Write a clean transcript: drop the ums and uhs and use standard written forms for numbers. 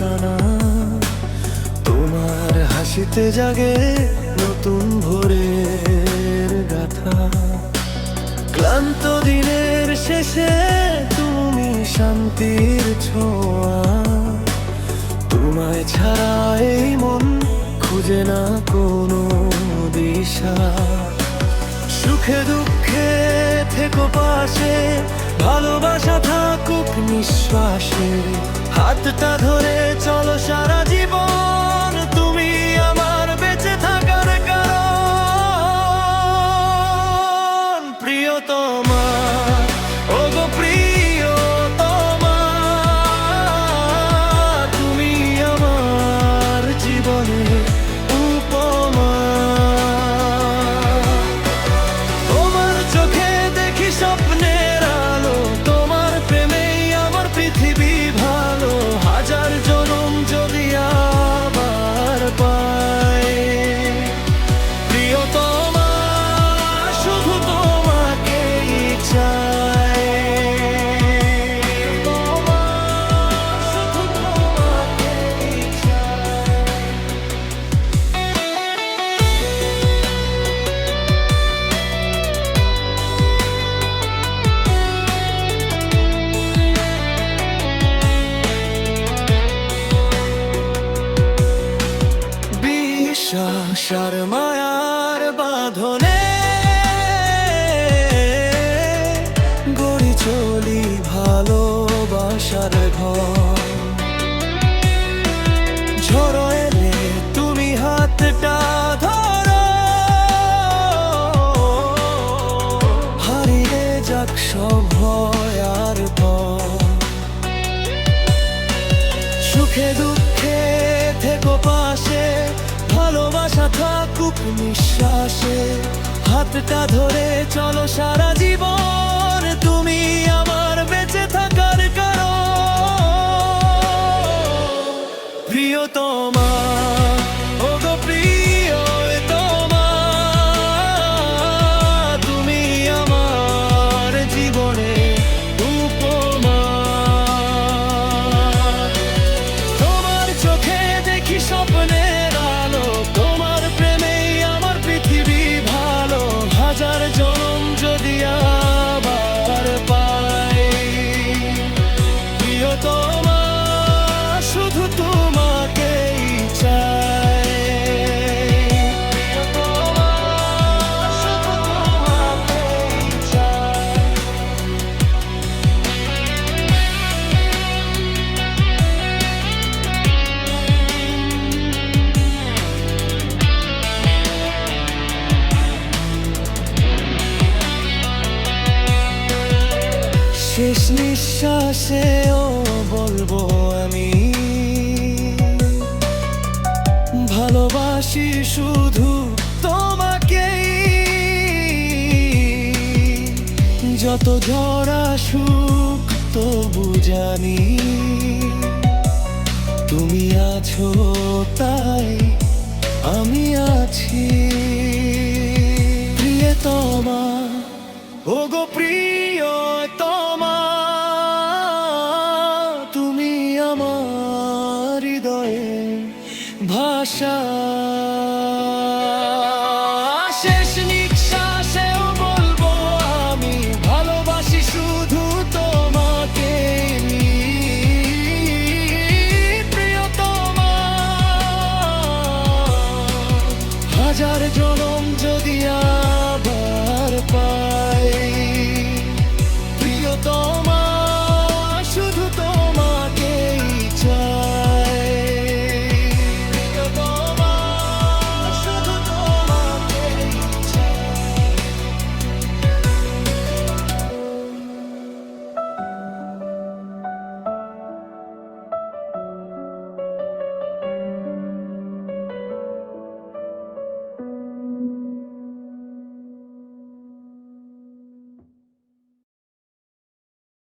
ঠিকানা। তোমার হাসিতে জাগে নতুন ভোরের গাথা। ক্লান্ত দিনের শেষে তুমি শান্তির ছোঁয়া। তোমায় ছাড়া এই মন খুঁজে না কোনো দিশা। সুখে দুঃখে থেকো পাশে, ভালোবাসা থাকুক নিঃশ্বাসে। হাতটা ধরে চলো সারা জীবন, তুমি আমার বেঁচে থাকার কারণ। প্রিয়তমা, ওগো প্রিয়তমা, তুমি আমার জীবনের উপমা। তোমার চোখে দেখি স্বপ্নের আলো, তোমার প্রেমেই আমার পৃথিবী ভালো। হাজার জনম যদি আবার পাই, প্রিয়তমা শুধু তোমাকেই চাই। প্রিয়তমা, শুধু তোমাকেই চাই। বিশ্বাস আর মায়ার বাঁধনে গড়ি চলি ভালোবাসার ঘর। ঝড় এলে তুমি হাতটা ধরো, হারিয়ে যাক সব ভয় আর ভয়। সুখে দুঃখে থেকো পাশে, ভালোবাসা থাকুক নিঃশ্বাসে। হাতটা ধরে চলো সারা জীবন, তুমি আমার বেঁচে থাকার কারণ। প্রিয়তমা, ওগো প্রিয়তমা, তুমি আমার জীবনের উপমা। তোমার চোখে দেখি স্বপ্নের আলো, তোমার প্রেমেই আমার পৃথিবী ভালো। হাজার জনম যদি আবার পাই, প্রিয়তমা শুধু তোমাকেই চাই। প্রিয়তমা, শুধু তোমাকেই চাই। শেষ নিঃশ্বাসেও বলবো আমি, ভালোবাসি শুধু তোমাকেই। যত ঝড় আসুক তবু জানি, তুমি আছো তাই আমি আছি। প্রিয়তমা, ওগো প্রিয়তমা, তুমি আমার হৃদয়ে ভাষা।